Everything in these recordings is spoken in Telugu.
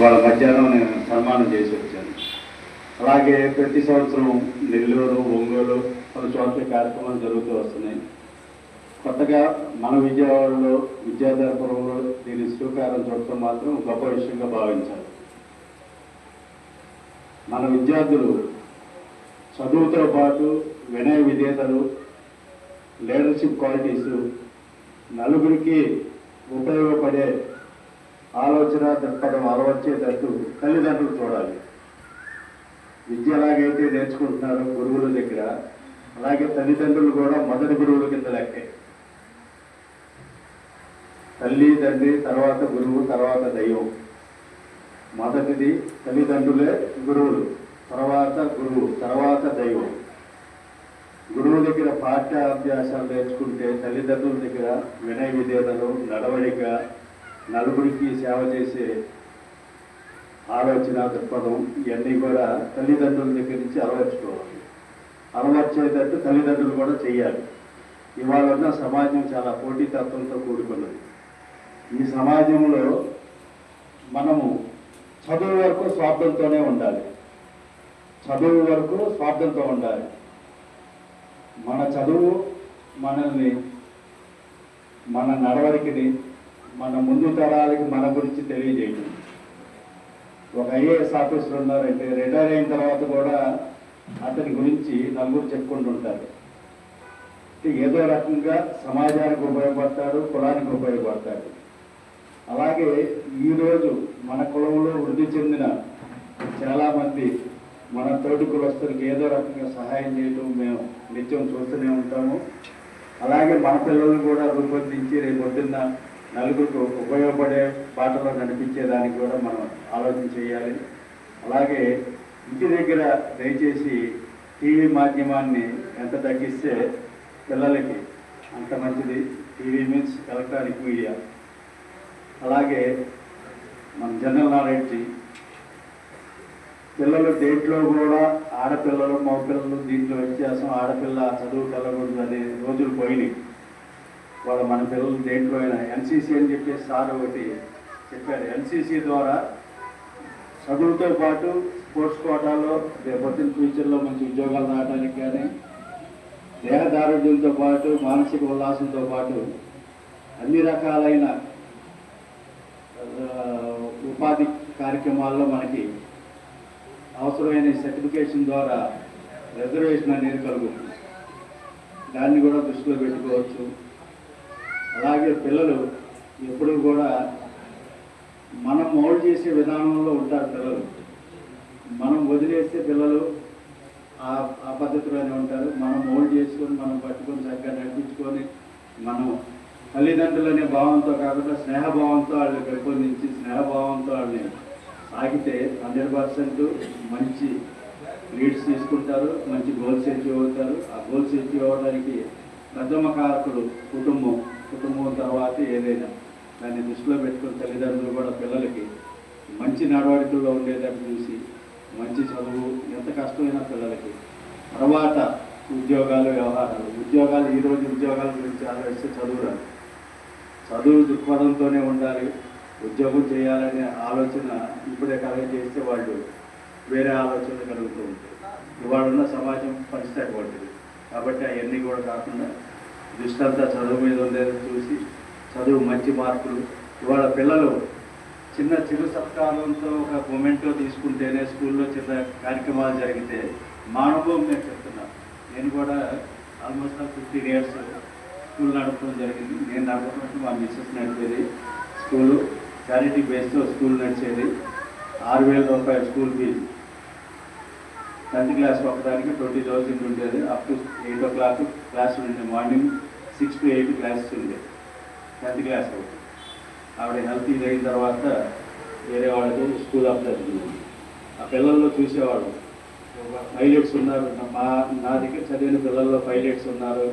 వాళ్ళ మధ్యాహ్నం నేను సన్మానం చేసి వచ్చాను. అలాగే ప్రతి సంవత్సరం నెల్లూరు, ఒంగోలు పలు చోట్ల కార్యక్రమాలు జరుగుతూ వస్తున్నాయి. కొత్తగా మన విజయవాడలో విద్యాధరపురంలో దీని శ్రీకారం చుట్టడం మాత్రం గొప్ప విషయంగా భావించాలి. మన విద్యార్థులు చదువుతో పాటు వినయ విధేయతలు, లీడర్షిప్ క్వాలిటీసు, నలుగురికి ఉపయోగపడే ఆలోచన దృక్పథం అలవర్చేటట్టు తల్లిదండ్రులు చూడాలి. విద్య ఎలాగైతే నేర్చుకుంటున్నారో గురువుల దగ్గర, అలాగే తల్లిదండ్రులు కూడా మొదటి గురువుల కింద లెక్కే. తల్లి, తండ్రి, తర్వాత గురువు, తర్వాత దైవం. మొదటిది తల్లిదండ్రులే గురువులు, తర్వాత గురువు, తర్వాత దైవం. గురువు దగ్గర పాఠ్యాభ్యాసాలు నేర్చుకుంటే తల్లిదండ్రుల దగ్గర వినయ విధేయతలు, నడవడిక, నలుగురికి సేవ చేసే ఆలోచన దృక్పథం ఇవన్నీ కూడా తల్లిదండ్రుల దగ్గర నుంచి అలవర్చుకోవాలి. అలవర్చేటట్టు తల్లిదండ్రులు కూడా చేయాలి. ఇవాళ ఉన్న సమాజం చాలా పోటీతత్వంతో కూడుకున్నది. ఈ సమాజంలో మనము చదువు వరకు స్వార్థంతోనే ఉండాలి. చదువు వరకు స్వార్థంతో ఉండాలి. మన చదువు మనల్ని, మన నడవడికని, మన ముందు తరాలకి మన గురించి తెలియజేయడం. ఒక ఐఏఎస్ ఆఫీసర్ ఉన్నారంటే రిటైర్ అయిన తర్వాత కూడా అతని గురించి నలుగురు చెప్పుకుంటుంటారు. ఏదో రకంగా సమాజానికి ఉపయోగపడతాడు, కులానికి ఉపయోగపడతాడు. అలాగే ఈరోజు మన కులంలో వృద్ధి చెందిన చాలామంది మన తోటి కులస్తులకు ఏదో రకంగా సహాయం చేయడం మేము నిత్యం చూస్తూనే ఉంటాము. అలాగే మన పిల్లలను కూడా రూపొందించి రేపు పొద్దున్న నలుగురికి ఉపయోగపడే బాటలో నడిపించేదానికి కూడా మనం ఆలోచన చేయాలి. అలాగే ఇంటి దగ్గర దయచేసి టీవీ మాధ్యమాన్ని ఎంత తగ్గిస్తే పిల్లలకి అంత మంచిది. TV means electronic media. అలాగే మన జనరల్ నాలెడ్జ్, పిల్లలు దేంట్లో కూడా ఆడపిల్లలు మగపిల్లలు దీంట్లో వ్యత్యాసం, ఆడపిల్ల చదువు కలగకూడదు అనే రోజులు పోయినాయి. వాళ్ళు మన పిల్లలు దేంట్లో అయినా ఎన్సీసీ అని చెప్పేసి సార్ ఒకటి చెప్పారు. ఎన్సీసీ ద్వారా చదువుతో పాటు స్పోర్ట్స్ కోటాలో రేపొద్దున ఫ్యూచర్లో మంచి ఉద్యోగాలు రావడానికి కానీ, దేహదారుఢ్యంతో పాటు మానసిక ఉల్లాసంతో పాటు అన్ని రకాలైన ఉపాధి కార్యక్రమాల్లో మనకి అవసరమైన సర్టిఫికేషన్ ద్వారా రిజర్వేషన్ అనేది కలుగుతుంది. దాన్ని కూడా దృష్టిలో పెట్టుకోవచ్చు. అలాగే పిల్లలు ఎప్పుడు కూడా మనం మౌల్డ్ చేసే విధానంలో ఉంటారు పిల్లలు. మనం వదిలేస్తే పిల్లలు ఆ పద్ధతిలోనే ఉంటారు. మనం మౌల్డ్ చేసుకొని, మనం పట్టుకొని చక్కగా నడిపించుకొని, మనం తల్లిదండ్రులు అనే భావంతో కాకుండా స్నేహభావంతో వాళ్ళని పెంపొందించి, స్నేహభావంతో వాళ్ళని సాగితే 100% మంచి లీడ్స్ తీసుకుంటారు, మంచి గోల్స్ అచీవ్ అవుతారు. ఆ గోల్స్ అచీవ్ అవ్వడానికి ప్రథమ కారకుడు కుటుంబం తర్వాత ఏదైనా దాన్ని దృష్టిలో పెట్టుకుని తల్లిదండ్రులు కూడా పిల్లలకి మంచి నడవడికల్లో ఉండేటట్టు చూసి, మంచి చదువు ఎంత కష్టమైనా పిల్లలకి, తర్వాత ఉద్యోగాలు, వ్యవహారాలు. ఈరోజు ఉద్యోగాల గురించి ఆలోచిస్తే చదువు దృక్పథంతోనే ఉండాలి. ఉద్యోగం చేయాలనే ఆలోచన ఇప్పుడే కలెక్ట్ చేస్తే వాళ్ళు వేరే ఆలోచన కలుగుతూ ఉంటాయి. ఇవాళ ఉన్న సమాజం పరిస్థితి అటువంటిది. కాబట్టి అవన్నీ కూడా కాకుండా దృష్టి అంతా చదువు మీద ఉండేది చూసి, చదువు మంచి మార్కులు. ఇవాళ పిల్లలు చిరు సత్కారంతో ఒక మొమెంటో తీసుకుంటేనే స్కూల్లో చిన్న కార్యక్రమాలు జరిగితే మా అనుభవం నేను చెప్తున్నాను. నేను కూడా ఆల్మోస్ట్ 15 years స్కూల్ నడపడం జరిగింది. నేను నడపడం మా మిస్సెస్ నడిపేది స్కూలు. చారిటీ బేస్తో స్కూల్ నడిచేది. 6,000 రూపాయలు స్కూల్ ఫీజు. 10th class ఒకదానికి 20,000 ఉండేది. అప్ టు 8 o'clock క్లాస్ ఉండే. మార్నింగ్ 6 to 8 క్లాసెస్ ఉండేది. 10th class ఒకటి. ఆవిడ హెల్త్ ఇది అయిన తర్వాత వేరే వాళ్ళతో స్కూల్ ఆఫ్ జరిగింది. ఆ పిల్లల్లో చూసేవాడు పైలట్స్ ఉన్నారు. నా దగ్గర చదివిన పిల్లల్లో పైలట్స్ ఉన్నారు,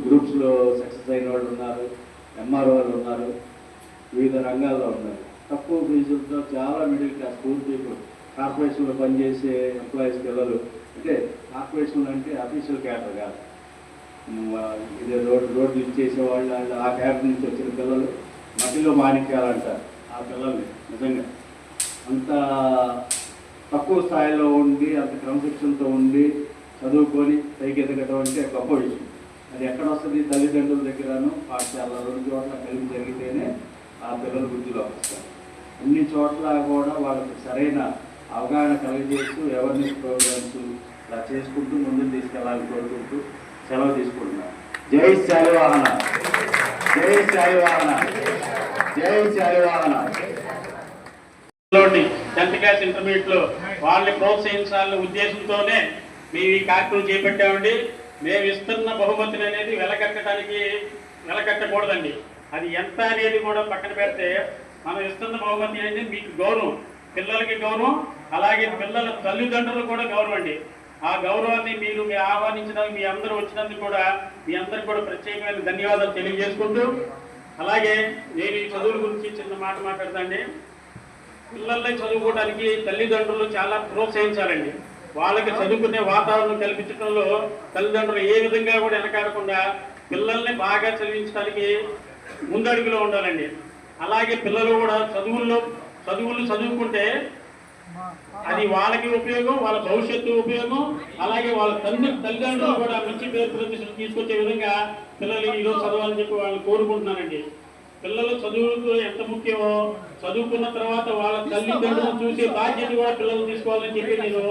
గ్రూప్స్లో సక్సెస్ అయిన వాళ్ళు ఉన్నారు, ఎంఆర్ఓలు ఉన్నారు, వివిధ రంగాల్లో ఉన్నారు. తక్కువ ఫీజులతో చాలా మిడిల్ క్లాస్ పూర్ పీపుల్, కార్పొరేషన్లో పనిచేసే ఎంప్లాయీస్ పిల్లలు. అంటే కార్పొరేషన్లు అంటే అఫీషియల్ క్యాడర్ కాదు, ఇదే రోడ్లు ఇచ్చేసేవాళ్ళు. ఆ క్యాడర్ నుంచి వచ్చిన పిల్లలు మట్టిలో మాణిక్యాలంటారు. ఆ పిల్లల్ని నిజంగా అంత తక్కువ స్థాయిలో ఉండి అంత క్రమశిక్షణతో ఉండి చదువుకొని పైకి ఎదగడం అంటే గొప్ప విషయం. అది ఎక్కడ వస్తుంది? తల్లిదండ్రుల దగ్గరను పాఠశాల రెండు చోట్ల కలిపి జరిగితేనే ఆ పిల్లలు వృద్ధిలోకి వస్తారు. అన్ని చోట్ల కూడా వాళ్ళకి సరైన అవగాహన కలిగజేస్తూ అవేర్నెస్ ప్రోగ్రామ్స్ ఇలా చేసుకుంటూ ముందుకు తీసుకెళ్ళాలని కోరుకుంటూ సెలవు తీసుకుంటున్నాను. జై శాలివాహన, జై శాలివాహన, జై శాలివాహన. 10th క్లాస్ ఇంటర్మీడియట్లో వాళ్ళని ప్రోత్సహించాలనే ఉద్దేశంతోనే మేము ఈ కార్యక్రమం చేపట్టామండి. మేము ఇస్తున్న బహుమతులు అనేది వెలకట్టకూడదండి. అది ఎంత అనేది కూడా పక్కన పెడితే మనం ఇస్తున్న బహుమతి అనేది మీకు గౌరవం, పిల్లలకి గౌరవం, అలాగే పిల్లల తల్లిదండ్రులు కూడా గౌరవం అండి. ఆ గౌరవాన్ని మీరు ఆహ్వానించడానికి మీ అందరూ వచ్చినందుకు కూడా మీ అందరికి కూడా ప్రత్యేకమైన ధన్యవాదాలు తెలియజేసుకుంటూ, అలాగే నేను ఈ చదువుల గురించి చిన్న మాట మాట్లాడతాండి. పిల్లల్ని చదువుకోవడానికి తల్లిదండ్రులు చాలా ప్రోత్సహించాలండి. వాళ్ళకి చదువుకునే వాతావరణం కల్పించడంలో తల్లిదండ్రులు ఏ విధంగా కూడా వెనకాడకుండా పిల్లల్ని బాగా చదివించడానికి ముందడుగులో ఉండాలండి. అలాగే పిల్లలు కూడా చదువులు చదువుకుంటే అది వాళ్ళకి ఉపయోగం, వాళ్ళ భవిష్యత్తు ఉపయోగం, అలాగే వాళ్ళ తల్లిదండ్రులు కూడా మంచి పేరు ప్రతిష్టలు తీసుకొచ్చే విధంగా పిల్లలు ఈరోజు చదవాలని చెప్పి వాళ్ళని కోరుకుంటున్నానండి. పిల్లలు చదువుకు ఎంత ముఖ్యమో చదువుకున్న తర్వాత వాళ్ళ తల్లిదండ్రులను చూసే బాధ్యత కూడా పిల్లలు తీసుకోవాలని చెప్పి నేను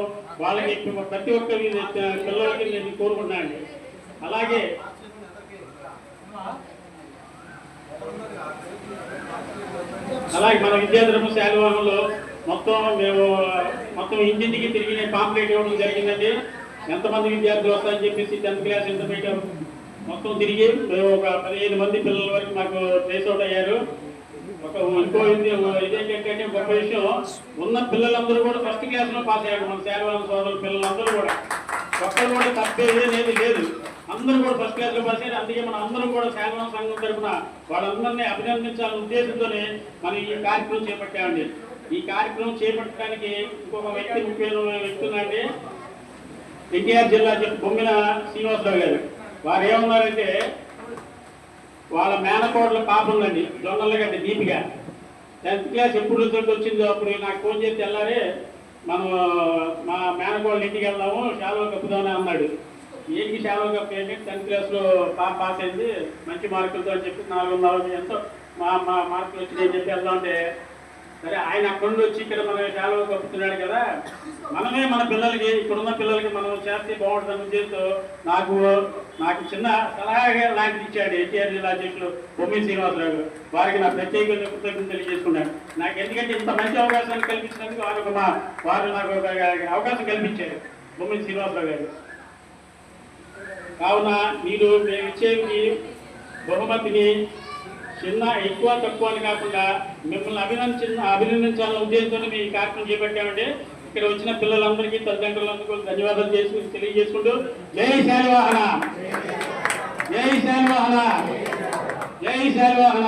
వాళ్ళకి ప్రతి ఒక్క పిల్లలకి నేను కోరుకుంటున్నానండి. అలాగే మన విద్యాధర్మ శాలివాహనంలో మొత్తం ఇంటింటికి తిరిగి పాంప్లెట్ ఇవ్వడం జరిగిందండి. ఎంతమంది విద్యార్థులు వస్తారని చెప్పేసి 10th క్లాస్ ఇంటర్మీడియట్ మొత్తం తిరిగి మేము ఒక 15 మంది పిల్లల వరకు మాకు ట్రేస్ అవుట్ అయ్యారు. ఇదేంటంటే గొప్ప విషయం, ఉన్న పిల్లలందరూ కూడా ఫస్ట్ క్లాస్లో పాస్ అయ్యారు. మన శాలివాహన సోదరుల పిల్లలందరూ కూడా ఒక్కరు కూడా తప్పేది అనేది లేదు, అందరూ కూడా ఫస్ట్ క్లాస్లో పాస్ అయ్యారు. అందుకే మనం అందరం కూడా శాలివాహన సంఘం తరఫున వాళ్ళందరినీ అభినందించాలనే ఉద్దేశంతోనే మనం ఈ కార్యక్రమం చేపట్టామండి. ఈ కార్యక్రమం చేపట్టడానికి ఇంకొక ముఖ్యమైన వ్యక్తి ఉందండి, ఎన్టీఆర్ జిల్లా బొమ్మిన శ్రీనివాసరావు గారు. వారు ఏమన్నారంటే వాళ్ళ మేనకోడల పాప ఉందండి, జొన్నలగడ్డ దీపిగా. 10th క్లాస్ ఎప్పుడు రిజల్ట్ వచ్చిందో అప్పుడు నాకు ఫోన్ చేసి వెళ్ళారే మనం మా మేనకోడలు ఇంటికి వెళ్దాము, శాలువా కప్పుదామని అన్నాడు. ఏంటి శాలువా కప్పు ఏంటి? 10th క్లాస్లో పాప పాస్ అయింది మంచి మార్కులతో అని చెప్పి 4 ఎంతో మా మార్కులు వచ్చినాయని చెప్పి వెళ్దామంటే, సరే ఆయన అక్కడి నుండి వచ్చి ఇక్కడ మన శాలువా కప్పుతున్నాడు కదా, మనమే మన పిల్లలకి ఇక్కడున్న పిల్లలకి మనం చేస్తే బాగుంటుందని ఉద్దేశంతో నాకు చిన్న సలహా లాంటిది ఇచ్చాడు ఎన్టీఆర్ జిల్లా అధ్యక్షులు బొమ్మిన శ్రీనివాసరావు గారు. వారికి నా ప్రత్యేక కృతజ్ఞతలు తెలియజేసుకున్నాను. నాకు ఎందుకంటే ఇంత మంచి అవకాశాన్ని కల్పించినందుకు వారు నాకు ఒక అవకాశం కల్పించారు బొమ్మిన శ్రీనివాసరావు గారు. కావున మీరు మేము ఇచ్చేవి బహుమతిని చిన్న ఎక్కువ తక్కువ అని కాకుండా మిమ్మల్ని అభినందించాలన్న ఉద్దేశంతో మేము ఈ కార్యక్రమం చేపట్టామంటే ఇక్కడ వచ్చిన పిల్లలందరికీ తల్లిదండ్రులందరికీ ధన్యవాదాలు తెలియజేసుకుంటూ జై శాలివాహన, జై శాలివాహన, జై శాలివాహన.